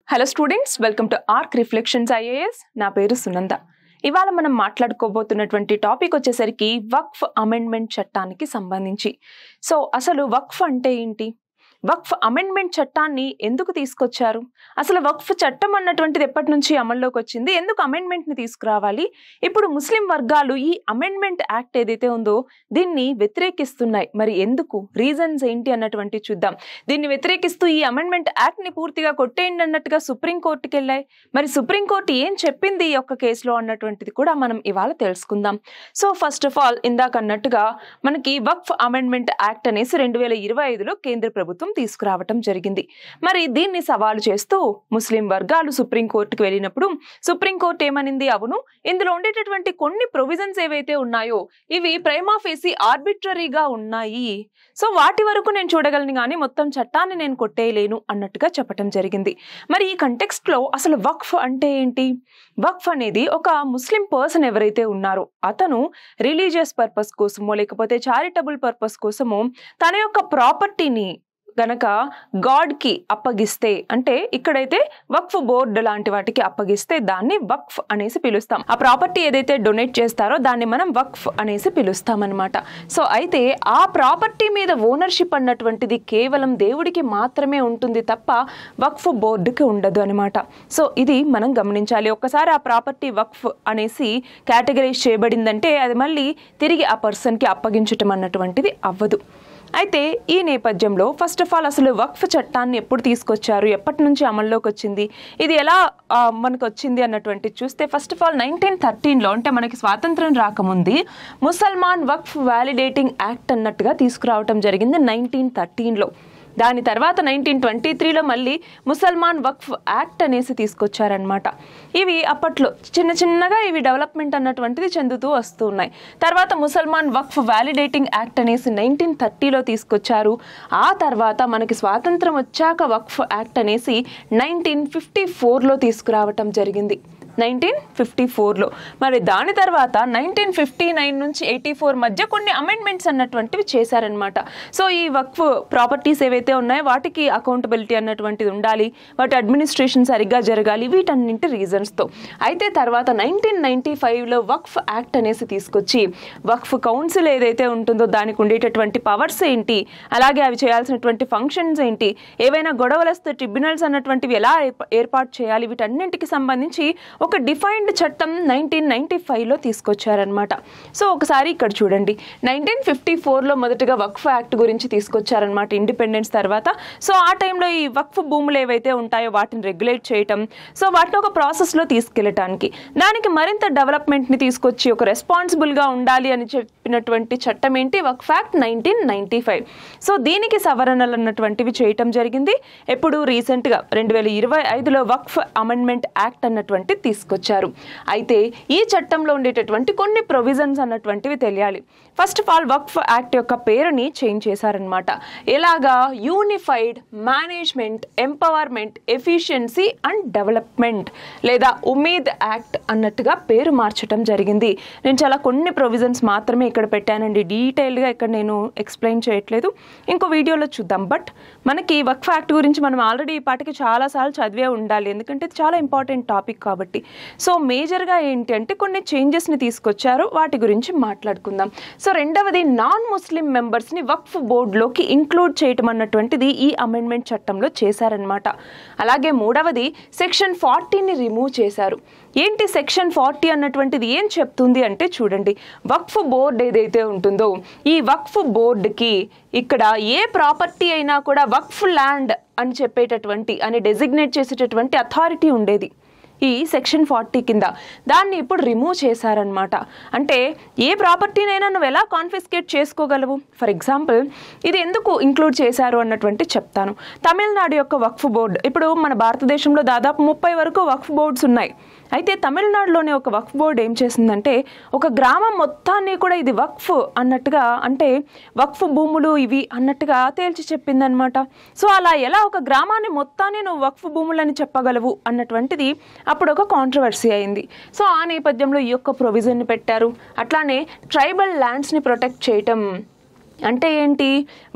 Hello students, welcome to arc reflections IAS. నా పేరు సునంద. ఇవాళ మనం మాట్లాడుకోబోతున్నటువంటి టాపిక్ వచ్చేసరికి వక్ఫ్ అమెండ్మెంట్ చట్టానికి సంబంధించి. సో అసలు వక్ఫ్ అంటే ఏంటి, వక్ఫ్ అమెండ్మెంట్ చట్టాన్ని ఎందుకు తీసుకొచ్చారు, అసలు వక్ఫ్ చట్టం అన్నటువంటిది ఎప్పటి నుంచి అమల్లోకి వచ్చింది, ఎందుకు అమెండ్మెంట్ని తీసుకురావాలి, ఇప్పుడు ముస్లిం వర్గాలు ఈ అమెండ్మెంట్ యాక్ట్ ఏదైతే ఉందో దీన్ని వ్యతిరేకిస్తున్నాయి, మరి ఎందుకు, రీజన్స్ ఏంటి అన్నటువంటి చూద్దాం. దీన్ని వ్యతిరేకిస్తూ ఈ అమెండ్మెంట్ యాక్ట్ని పూర్తిగా కొట్టేయండి అన్నట్టుగా సుప్రీంకోర్టుకి వెళ్ళాయి. మరి సుప్రీంకోర్టు ఏం చెప్పింది ఈ యొక్క కేసులో అన్నటువంటిది కూడా మనం ఇవాళ తెలుసుకుందాం. సో ఫస్ట్ ఆఫ్ ఆల్ ఇందాక అన్నట్టుగా మనకి వక్ఫ్ అమెండ్మెంట్ యాక్ట్ అనేసి 2025లో కేంద్ర ప్రభుత్వం తీసుకురావటం జరిగింది. మరి దీన్ని సవాలు చేస్తూ ముస్లిం వర్గాలు సుప్రీంకోర్టుకు వెళ్ళినప్పుడు సుప్రీంకోర్టు ఏమనింది, అవును ఇందులో ఉండేటటువంటి కొన్ని ప్రొవిజన్స్ ఏవైతే ఉన్నాయో ఇవి ప్రైమా ఫేసి ఆర్బిట్రరీగా ఉన్నాయి, సో వాటి వరకు నేను చూడగలను కానీ మొత్తం చట్టాన్ని నేను కొట్టేయలేను అన్నట్టుగా చెప్పటం జరిగింది. మరి ఈ కంటెక్స్ట్ లో అసలు వక్ఫ్ అంటే ఏంటి, వక్ఫ్ అనేది ఒక ముస్లిం పర్సన్ ఎవరైతే ఉన్నారో అతను రిలీజియస్ పర్పస్ కోసమో లేకపోతే చారిటబుల్ పర్పస్ కోసమో తన యొక్క ప్రాపర్టీని గనక గాడ్ కి అప్పగిస్తే, అంటే ఇక్కడైతే వక్ఫ్ బోర్డు లాంటి వాటికి అప్పగిస్తే దాన్ని వక్ఫ్ అనేసి పిలుస్తాం. ఆ ప్రాపర్టీ ఏదైతే డొనేట్ చేస్తారో దాన్ని మనం వక్ఫ్ అనేసి పిలుస్తాం అనమాట. సో అయితే ఆ ప్రాపర్టీ మీద ఓనర్షిప్ అన్నటువంటిది కేవలం దేవుడికి మాత్రమే ఉంటుంది తప్ప వక్ఫ్ బోర్డుకి ఉండదు అనమాట. సో ఇది మనం గమనించాలి. ఒక్కసారి ఆ ప్రాపర్టీ వక్ఫ్ అనేసి కేటగరైజ్ చేయబడిందంటే అది మళ్ళీ తిరిగి ఆ పర్సన్కి అప్పగించటం అన్నటువంటిది అవ్వదు. అయితే ఈ నేపథ్యంలో ఫస్ట్ ఆఫ్ ఆల్ అసలు వక్ఫ్ చట్టాన్ని ఎప్పుడు తీసుకొచ్చారు, ఎప్పటి నుంచి అమల్లోకి వచ్చింది, ఇది ఎలా మనకు వచ్చింది అన్నటువంటి చూస్తే ఫస్ట్ ఆఫ్ ఆల్ 1913లో అంటే మనకి స్వాతంత్రం రాకముందు ముసల్మాన్ వక్ఫ్ వ్యాలిడేటింగ్ యాక్ట్ అన్నట్టుగా తీసుకురావటం జరిగింది 1913లో. దాని తర్వాత 1923లో మళ్ళీ ముసల్మాన్ వక్ఫ్ యాక్ట్ అనేసి తీసుకొచ్చారనమాట. ఇవి అప్పట్లో చిన్న చిన్నగా ఇవి డెవలప్మెంట్ అన్నటువంటిది చెందుతూ వస్తూ ఉన్నాయి. తర్వాత ముసల్మాన్ వక్ఫ్ వ్యాలిడేటింగ్ యాక్ట్ అనేసి 1930లో తీసుకొచ్చారు. ఆ తర్వాత మనకి స్వాతంత్రం వచ్చాక వక్ఫ్ యాక్ట్ అనేసి 1954లో తీసుకురావటం జరిగింది, 1954లో. మరి దాని తర్వాత 1959 నుంచి 84 మధ్య కొన్ని అమెండ్మెంట్స్ అన్నటువంటివి చేశారనమాట. సో ఈ వక్ఫ్ ప్రాపర్టీస్ ఏవైతే ఉన్నాయో వాటికి అకౌంటబిలిటీ అన్నటువంటిది ఉండాలి, వాటి అడ్మినిస్ట్రేషన్ సరిగ్గా జరగాలి, వీటన్నింటి రీజన్స్తో. అయితే తర్వాత 1995లో వక్ఫ్ యాక్ట్ అనేసి తీసుకొచ్చి వక్ఫ్ కౌన్సిల్ ఏదైతే ఉంటుందో దానికి ఉండేటటువంటి పవర్స్ ఏంటి, అలాగే అవి చేయాల్సినటువంటి ఫంక్షన్స్ ఏంటి, ఏవైనా గొడవలు వస్తే ట్రిబ్యునల్స్ అన్నటువంటివి ఎలా ఏర్పాటు చేయాలి, వీటన్నింటికి సంబంధించి ఒక డిఫైన్డ్ చట్టం 1995లో తీసుకొచ్చారనమాట. సో ఒకసారి ఇక్కడ చూడండి, 1954లో మొదటగా వక్ఫ్ యాక్ట్ గురించి తీసుకొచ్చారనమాట ఇండిపెండెన్స్ తర్వాత. సో ఆ టైంలో ఈ వక్ఫ్ భూములు ఏవైతే ఉంటాయో వాటిని రెగ్యులేట్ చేయటం, సో వాటిని ఒక ప్రాసెస్లో తీసుకెళ్ళటానికి దానికి మరింత డెవలప్మెంట్ని తీసుకొచ్చి ఒక రెస్పాన్సిబుల్గా ఉండాలి అని చెప్పినటువంటి చట్టం ఏంటి, వక్ఫ్ యాక్ట్ 1995. సో దీనికి సవరణలు అన్నటువంటివి చేయటం జరిగింది. ఎప్పుడు రీసెంట్గా 2025లో వక్ఫ్ అమెండ్మెంట్ యాక్ట్ అన్నటువంటి తీసుకొచ్చారు. అయితే ఈ చట్టంలో ఉండేటటువంటి కొన్ని ప్రొవిజన్స్ అన్నటువంటివి తెలియాలి. First of all Waqf act యొక్క పేరుని చేంజ్ చేశారనమాట. ఎలాగా, unified management empowerment efficiency and development లేదా ఉమీద్ యాక్ట్ అన్నట్టుగా పేరు మార్చడం జరిగింది. నేను చాలా కొన్ని ప్రొవిజన్స్ మాత్రమే ఇక్కడ పెట్టానండి, డీటెయిల్గా ఇక్కడ నేను ఎక్స్ప్లెయిన్ చేయట్లేదు, ఇంకో వీడియోలో చూద్దాం. బట్ మనకి వక్ఫ్ యాక్ట్ గురించి మనం ఆల్రెడీ ఈ పాటికి చాలాసార్లు చదివే ఉండాలి, ఎందుకంటే ఇది చాలా ఇంపార్టెంట్ టాపిక్ కాబట్టి. సో మేజర్గా ఏంటి అంటే కొన్ని చేంజెస్ని తీసుకొచ్చారు, వాటి గురించి మాట్లాడుకుందాం. సో రెండవది నాన్ ముస్లిం మెంబర్స్ని వక్ఫ్ బోర్డులోకి ఇంక్లూడ్ చేయటం అన్నటువంటిది ఈ అమెండ్మెంట్ చట్టంలో చేశారనమాట. అలాగే మూడవది సెక్షన్ 40ని రిమూవ్ చేశారు. ఏంటి సెక్షన్ 40 అన్నటువంటిది ఏం చెప్తుంది అంటే చూడండి, వక్ఫ్ బోర్డు ఏదైతే ఉంటుందో ఈ వక్ఫ్ బోర్డుకి ఇక్కడ ఏ ప్రాపర్టీ అయినా కూడా వక్ఫ్ ల్యాండ్ అని చెప్పేటటువంటి అని డెసిగ్నేట్ చేసేటటువంటి అథారిటీ ఉండేది ఈ సెక్షన్ 40 కింద. దాన్ని ఇప్పుడు రిమూవ్ చేశారనమాట. అంటే ఏ ప్రాపర్టీనైనా నువ్వు ఎలా కాన్ఫిస్కేట్ చేసుకోగలవు. ఫర్ ఎగ్జాంపుల్ ఇది ఎందుకు ఇంక్లూడ్ చేశారు అన్నటువంటి చెప్తాను. తమిళనాడు యొక్క వక్ఫ్ బోర్డు, ఇప్పుడు మన భారతదేశంలో దాదాపు 30 వరకు వక్ఫ్ బోర్డ్స్ ఉన్నాయి. అయితే తమిళనాడులోని ఒక వక్ఫ్ బోర్డు ఏం చేసిందంటే ఒక గ్రామం మొత్తాన్ని కూడా ఇది వక్ఫ్ అన్నట్టుగా, అంటే వక్ఫ్ భూములు ఇవి అన్నట్టుగా తేల్చి చెప్పిందనమాట. సో అలా ఎలా ఒక గ్రామాన్ని మొత్తాన్ని నువ్వు వక్ఫ్ భూములని చెప్పగలవు అన్నటువంటిది అప్పుడు ఒక కాంట్రవర్సీ అయింది. సో ఆ నేపథ్యంలో ఈ యొక్క ప్రొవిజన్ని పెట్టారు. అట్లానే ట్రైబల్ ల్యాండ్స్ని ప్రొటెక్ట్ చేయటం అంటే ఏంటి,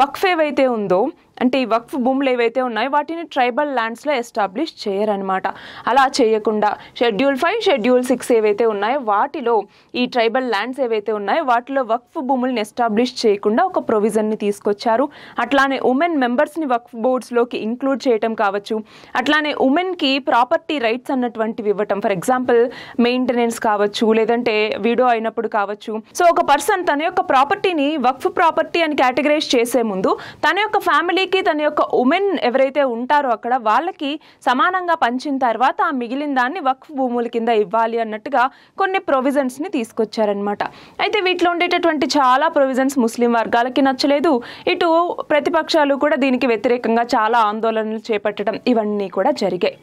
వక్ఫ్ ఏవైతే ఉందో అంటే ఈ వక్ఫ్ భూములు ఏవైతే ఉన్నాయో వాటిని ట్రైబల్ ల్యాండ్స్లో ఎస్టాబ్లిష్ చేయరనమాట. అలా చేయకుండా షెడ్యూల్ 5, షెడ్యూల్ 6 ఏవైతే ఉన్నాయో వాటిలో ఈ ట్రైబల్ ల్యాండ్స్ ఏవైతే ఉన్నాయో వాటిలో వక్ఫ్ భూములను ఎస్టాబ్లిష్ చేయకుండా ఒక ప్రొవిజన్ని తీసుకొచ్చారు. అట్లానే ఉమెన్ మెంబర్స్ని వక్ఫ్ బోర్డ్స్లోకి ఇంక్లూడ్ చేయటం కావచ్చు, అట్లానే ఉమెన్కి ప్రాపర్టీ రైట్స్ అన్నటువంటివి ఇవ్వటం. ఫర్ ఎగ్జాంపుల్ మెయింటెనెన్స్ కావచ్చు, లేదంటే విడో అయినప్పుడు కావచ్చు. సో ఒక పర్సన్ తన యొక్క ప్రాపర్టీని వక్ఫ్ ప్రాపర్టీ అని కేటగరైజ్ చేసే ముందు తన యొక్క ఫ్యామిలీకి, తన యొక్క ఉమెన్ ఎవరైతే ఉంటారో అక్కడ వాళ్ళకి సమానంగా పంచిన తర్వాత ఆ మిగిలిన దాన్ని వక్ఫ్ భూముల కింద ఇవ్వాలి అన్నట్టుగా కొన్ని ప్రొవిజన్స్ని తీసుకొచ్చారనమాట. అయితే వీటిలో ఉండేటటువంటి చాలా ప్రొవిజన్స్ ముస్లిం వర్గాలకి నచ్చలేదు. ఇటు ప్రతిపక్షాలు కూడా దీనికి వ్యతిరేకంగా చాలా ఆందోళనలు చేపట్టడం ఇవన్నీ కూడా జరిగాయి.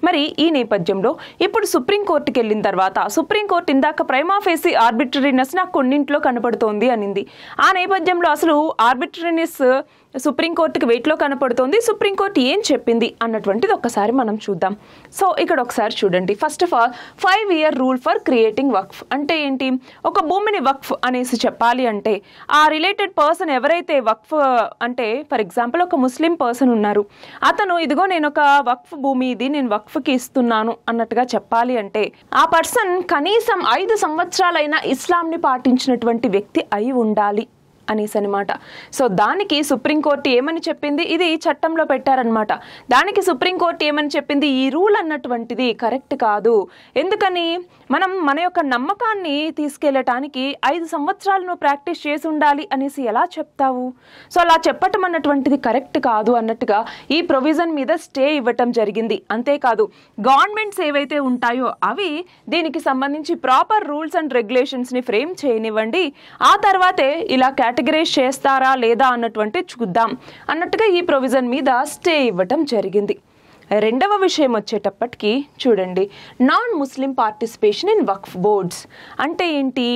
మరి ఈ నేపథ్యంలో ఇప్పుడు సుప్రీంకోర్టుకి వెళ్ళిన తర్వాత సుప్రీంకోర్టు ఇందాక ప్రైమా ఫేసి ఆర్బిట్రరీనెస్ నాకు కొన్నింట్లో కనపడుతోంది అనింది. ఆ నేపథ్యంలో అసలు ఆర్బిట్రరీనెస్ సుప్రీంకోర్టుకి వెయిట్లో కనపడుతోంది, సుప్రీంకోర్టు ఏం చెప్పింది అన్నటువంటిది ఒకసారి మనం చూద్దాం. సో ఇక్కడ ఒకసారి చూడండి. First of all 5-year rule for creating Waqf అంటే ఏంటి? ఒక భూమిని వక్ఫ్ అనేసి చెప్పాలి అంటే ఆ రిలేటెడ్ పర్సన్ ఎవరైతే వక్ఫ్ అంటే ఫర్ ఎగ్జాంపుల్ ఒక ముస్లిం పర్సన్ ఉన్నారు, అతను ఇదిగో నేను ఒక వక్ఫ్ భూమి ఇది నేను వక్ఫ్కి ఇస్తున్నాను అన్నట్టుగా చెప్పాలి అంటే ఆ పర్సన్ కనీసం 5 సంవత్సరాలైనా ఇస్లాంని పాటించినటువంటి వ్యక్తి అయి ఉండాలి అనేసి అనమాట. సో దానికి సుప్రీంకోర్టు ఏమని చెప్పింది? ఇది చట్టంలో పెట్టారనమాట. దానికి సుప్రీంకోర్టు ఏమని చెప్పింది? ఈ రూల్ అన్నటువంటిది కరెక్ట్ కాదు. ఎందుకని? మనం మన యొక్క నమ్మకాన్ని తీసుకెళ్ళటానికి 5 సంవత్సరాలు నువ్వు ప్రాక్టీస్ చేసి ఉండాలి అనేసి ఎలా చెప్తావు? సో అలా చెప్పటం అన్నటువంటిది కరెక్ట్ కాదు అన్నట్టుగా ఈ ప్రొవిజన్ మీద స్టే ఇవ్వటం జరిగింది. అంతేకాదు గవర్నమెంట్స్ ఏవైతే ఉంటాయో అవి దీనికి సంబంధించి ప్రాపర్ రూల్స్ అండ్ రెగ్యులేషన్స్ని ఫ్రేమ్ చేయనివ్వండి, ఆ తర్వాతే ఇలా కేటగరైజ్ చేస్తారా లేదా అన్నటువంటి చూద్దాం అన్నట్టుగా ఈ ప్రొవిజన్ మీద స్టే ఇవ్వటం జరిగింది. రెండవ విషయం వచ్చేటప్పటికి చూడండి, non Muslim participation in Waqf boards అంటే ఏంటి?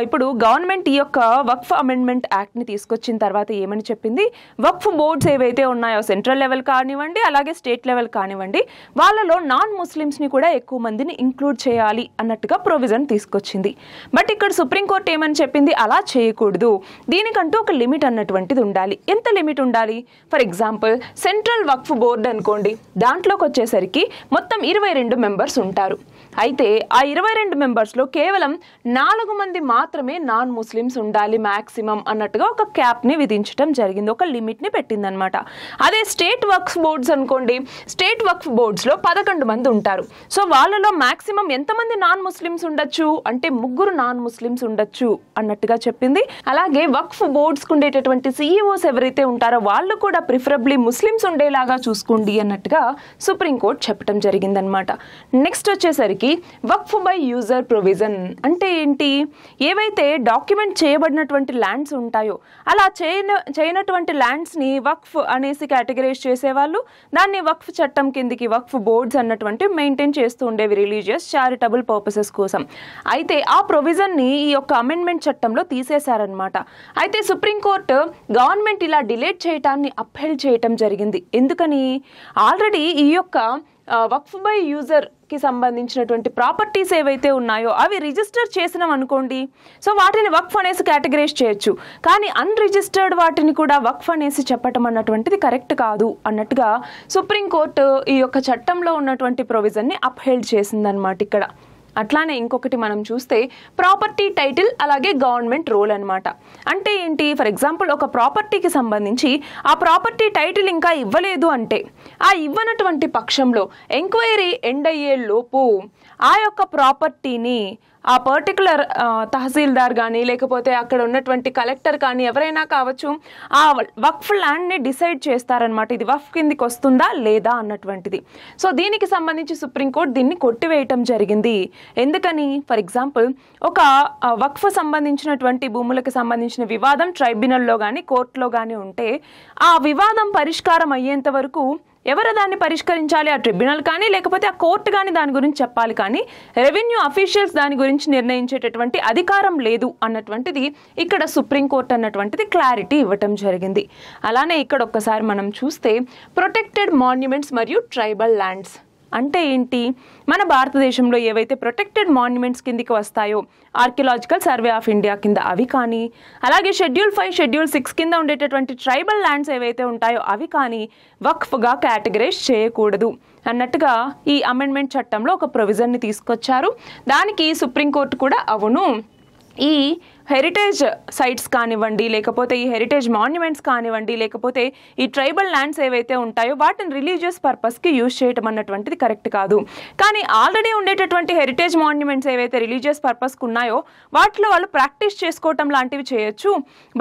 ఇప్పుడు గవర్నమెంట్ ఈ యొక్క వక్ఫ్ అమెండ్మెంట్ యాక్ట్ని తీసుకొచ్చిన తర్వాత ఏమని చెప్పింది? వక్ఫ్ బోర్డ్స్ ఏవైతే ఉన్నాయో సెంట్రల్ లెవెల్ కానివ్వండి అలాగే స్టేట్ లెవెల్ కానివ్వండి వాళ్ళలో నాన్ ముస్లిమ్స్ని కూడా ఎక్కువ మందిని ఇంక్లూడ్ చేయాలి అన్నట్టుగా ప్రొవిజన్ తీసుకొచ్చింది. బట్ ఇక్కడ సుప్రీంకోర్టు ఏమని చెప్పింది? అలా చేయకూడదు, దీనికంటూ ఒక లిమిట్ అన్నటువంటిది ఉండాలి. ఎంత లిమిట్ ఉండాలి? For example central Waqf board అనుకోండి, దాంట్లోకి వచ్చేసరికి మొత్తం 22 మెంబర్స్ ఉంటారు. అయితే ఆ 22 మెంబర్స్లో కేవలం 4 మంది మాత్రమే నాన్ ముస్లిమ్స్ ఉండాలి మ్యాక్సిమం అన్నట్టుగా ఒక క్యాప్ని విధించడం జరిగింది, ఒక లిమిట్ని పెట్టిందనమాట. అదే స్టేట్ వక్ఫ్ బోర్డ్స్ అనుకోండి, స్టేట్ వక్ఫ్ బోర్డ్స్లో 11 మంది ఉంటారు. సో వాళ్ళలో మ్యాక్సిమం ఎంతమంది నాన్ ముస్లిమ్స్ ఉండొచ్చు అంటే 3 నాన్ ముస్లిమ్స్ ఉండొచ్చు అన్నట్టుగా చెప్పింది. అలాగే వక్ఫ్ బోర్డ్స్కి ఉండేటటువంటి సిఇఓస్ ఎవరైతే ఉంటారో వాళ్ళు కూడా ప్రిఫరబ్లీ ముస్లిమ్స్ ఉండేలాగా చూసుకోండి అన్నట్టుగా సుప్రీంకోర్టు చెప్పడం జరిగిందనమాట. నెక్స్ట్ వచ్చేసరికి వక్ఫ్ బై యూజర్ ప్రొవిజన్ అంటే ఏంటి? ఏవైతే డాక్యుమెంట్ చేయబడినటువంటి ల్యాండ్స్ ఉంటాయో అలా చేయనటువంటి ల్యాండ్స్ని వక్ఫ్ అనేసి కేటగరైజ్ చేసేవాళ్ళు దాన్ని వక్ఫ్ చట్టం కిందికి వక్ఫ్ బోర్డ్స్ అన్నటువంటి మెయింటైన్ చేస్తూ ఉండేవి రిలీజియస్ చారిటబుల్ పర్పసెస్ కోసం. అయితే ఆ ప్రొవిజన్ని ఈ యొక్క అమెండ్మెంట్ చట్టంలో తీసేశారనమాట. అయితే సుప్రీంకోర్టు గవర్నమెంట్ ఇలా డిలేట్ చేయటాన్ని అప్హెల్డ్ చేయటం జరిగింది. ఎందుకని? ఆల్రెడీ ఈ యొక్క వక్ఫ్ బై యూజర్కి సంబంధించినటువంటి ప్రాపర్టీస్ ఏవైతే ఉన్నాయో అవి రిజిస్టర్ చేసినాం అనుకోండి, సో వాటిని వక్ఫ్ అనేసి కేటగరైజ్ చేయొచ్చు. కానీ అన్రిజిస్టర్డ్ వాటిని కూడా వక్ఫ్ అనేసి చెప్పటం అన్నటువంటిది కరెక్ట్ కాదు అన్నట్టుగా సుప్రీంకోర్టు ఈ యొక్క చట్టంలో ఉన్నటువంటి ప్రొవిజన్ని అప్హెల్డ్ చేసిందనమాట ఇక్కడ. అట్లానే ఇంకొకటి మనం చూస్తే ప్రాపర్టీ టైటిల్ అలాగే గవర్నమెంట్ రోల్ అనమాట. అంటే ఏంటి? ఫర్ ఎగ్జాంపుల్ ఒక ప్రాపర్టీకి సంబంధించి ఆ ప్రాపర్టీ టైటిల్ ఇంకా ఇవ్వలేదు అంటే ఆ ఇవ్వనటువంటి పక్షంలో ఎంక్వైరీ ఎండ్ అయ్యే లోపు ఆ యొక్క ప్రాపర్టీని ఆ పర్టికులర్ తహసీల్దార్ కానీ లేకపోతే అక్కడ ఉన్నటువంటి కలెక్టర్ కానీ ఎవరైనా కావచ్చు ఆ వక్ఫ్ ల్యాండ్ని డిసైడ్ చేస్తారనమాట, ఇది వక్ఫ్ కిందికి వస్తుందా లేదా అన్నటువంటిది. సో దీనికి సంబంధించి సుప్రీంకోర్టు దీన్ని కొట్టివేయటం జరిగింది. ఎందుకని? ఫర్ ఎగ్జాంపుల్ ఒక వక్ఫ్ సంబంధించినటువంటి భూములకు సంబంధించిన వివాదం ట్రైబ్యునల్లో కానీ కోర్టులో కానీ ఉంటే ఆ వివాదం పరిష్కారం అయ్యేంత వరకు ఎవరు దాన్ని పరిష్కరించాలి? ఆ ట్రిబ్యునల్ కానీ లేకపోతే ఆ కోర్టు కానీ దాని గురించి చెప్పాలి, కానీ రెవెన్యూ అఫీషియల్స్ దాని గురించి నిర్ణయించేటటువంటి అధికారం లేదు అన్నటువంటిది ఇక్కడ సుప్రీంకోర్టు అన్నటువంటిది క్లారిటీ ఇవ్వటం జరిగింది. అలానే ఇక్కడ ఒక్కసారి మనం చూస్తే ప్రొటెక్టెడ్ మాన్యుమెంట్స్ మరియు ట్రైబల్ ల్యాండ్స్ అంటే ఏంటి, మన భారతదేశంలో ఏవైతే ప్రొటెక్టెడ్ మాన్యుమెంట్స్ కిందికి వస్తాయో ఆర్కియలాజికల్ సర్వే ఆఫ్ ఇండియా కింద అవి కానీ, అలాగే షెడ్యూల్ 5, షెడ్యూల్ 6 కింద ఉండేటటువంటి ట్రైబల్ ల్యాండ్స్ ఏవైతే ఉంటాయో అవి కానీ వక్ఫ్గా కేటగరైజ్ చేయకూడదు అన్నట్టుగా ఈ అమెండ్మెంట్ చట్టంలో ఒక ప్రొవిజన్ని తీసుకొచ్చారు. దానికి సుప్రీంకోర్టు కూడా అవును, ఈ హెరిటేజ్ సైట్స్ కానివ్వండి, లేకపోతే ఈ హెరిటేజ్ మాన్యుమెంట్స్ కానివ్వండి, లేకపోతే ఈ ట్రైబల్ ల్యాండ్స్ ఏవైతే ఉంటాయో వాటిని రిలీజియస్ పర్పస్కి యూజ్ చేయటం అన్నటువంటిది కరెక్ట్ కాదు. కానీ ఆల్రెడీ ఉండేటటువంటి హెరిటేజ్ మాన్యుమెంట్స్ ఏవైతే రిలీజియస్ పర్పస్కి ఉన్నాయో వాటిలో వాళ్ళు ప్రాక్టీస్ చేసుకోవటం లాంటివి చేయొచ్చు,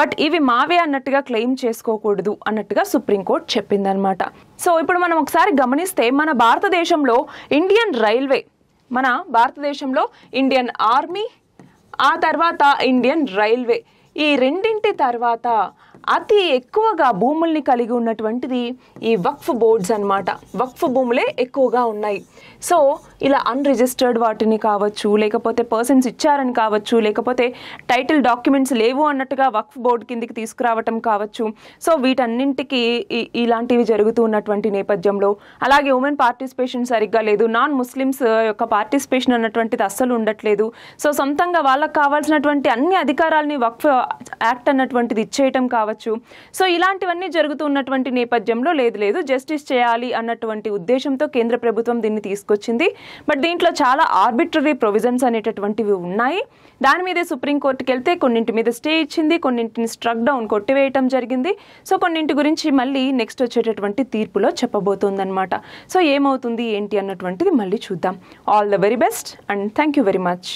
బట్ ఇవి మావే అన్నట్టుగా క్లెయిమ్ చేసుకోకూడదు అన్నట్టుగా సుప్రీంకోర్టు చెప్పిందనమాట. సో ఇప్పుడు మనం ఒకసారి గమనిస్తే మన భారతదేశంలో ఇండియన్ రైల్వే, మన భారతదేశంలో ఇండియన్ ఆర్మీ, ఆ తర్వాత ఇండియన్ రైల్వే, ఈ రెండింటి తర్వాత అతి ఎక్కువగా భూముల్ని కలిగి ఉన్నటువంటిది ఈ వక్ఫ్ బోర్డ్స్ అన్నమాట. వక్ఫ్ భూములే ఎక్కువగా ఉన్నాయి. సో ఇలా అన్రిజిస్టర్డ్ వాటిని కావచ్చు, లేకపోతే పర్సన్స్ ఇచ్చారని కావచ్చు, లేకపోతే టైటిల్ డాక్యుమెంట్స్ లేవు అన్నట్టుగా వక్ఫ్ బోర్డు కిందికి తీసుకురావటం కావచ్చు. సో వీటన్నింటికి ఇలాంటివి జరుగుతూ ఉన్నటువంటి నేపథ్యంలో, అలాగే ఉమెన్ పార్టిసిపేషన్ సరిగ్గా లేదు, నాన్ ముస్లిమ్స్ యొక్క పార్టిసిపేషన్ అన్నటువంటిది అస్సలు ఉండట్లేదు. సో సొంతంగా వాళ్ళకి కావాల్సినటువంటి అన్ని అధికారాలని వక్ఫ్ యాక్ట్ అన్నటువంటిది ఇచ్చేయటం కావచ్చు. సో ఇలాంటివన్నీ జరుగుతున్నటువంటి నేపథ్యంలో లేదు జస్టిస్ చేయాలి అన్నటువంటి ఉద్దేశంతో కేంద్ర ప్రభుత్వం దీన్ని తీసుకొచ్చింది. బట్ దీంట్లో చాలా ఆర్బిట్రరీ ప్రొవిజన్స్ అనేటటువంటివి ఉన్నాయి. దాని మీదే సుప్రీంకోర్టుకి వెళ్తే కొన్నింటి మీద స్టే ఇచ్చింది, కొన్నింటిని స్ట్రక్ డౌన్ కొట్టివేయటం జరిగింది. సో కొన్నింటి గురించి మళ్ళీ నెక్స్ట్ వచ్చేటటువంటి తీర్పులో చెప్పబోతోందన్నమాట. సో ఏమవుతుంది ఏంటి అన్నటువంటిది మళ్ళీ చూద్దాం. All the very best and thank you very much.